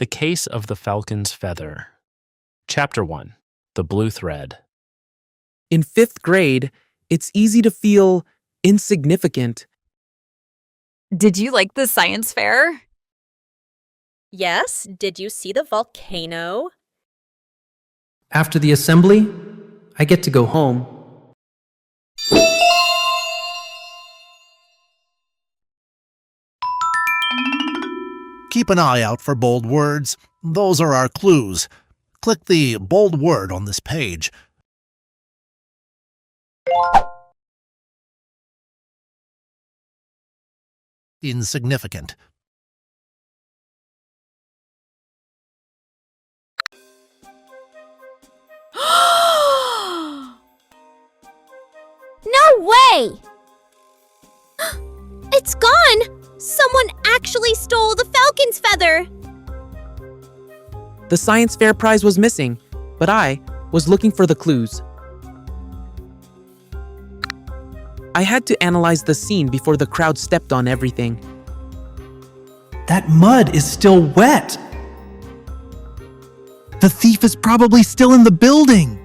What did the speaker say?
The Case of the Falcon's Feather. Chapter 1. The Blue Thread. In 5th grade, it's easy to feel insignificant. Did you like the science fair? Yes, did you see the volcano? After the assembly, I get to go home. Keep an eye out for bold words. Those are our clues. Click the bold word on this page. Insignificant. No way! It's gone! Someone actually stole the falcon's feather! The science fair prize was missing, but I was looking for the clues. I had to analyze the scene before the crowd stepped on everything. That mud is still wet. The thief is probably still in the building.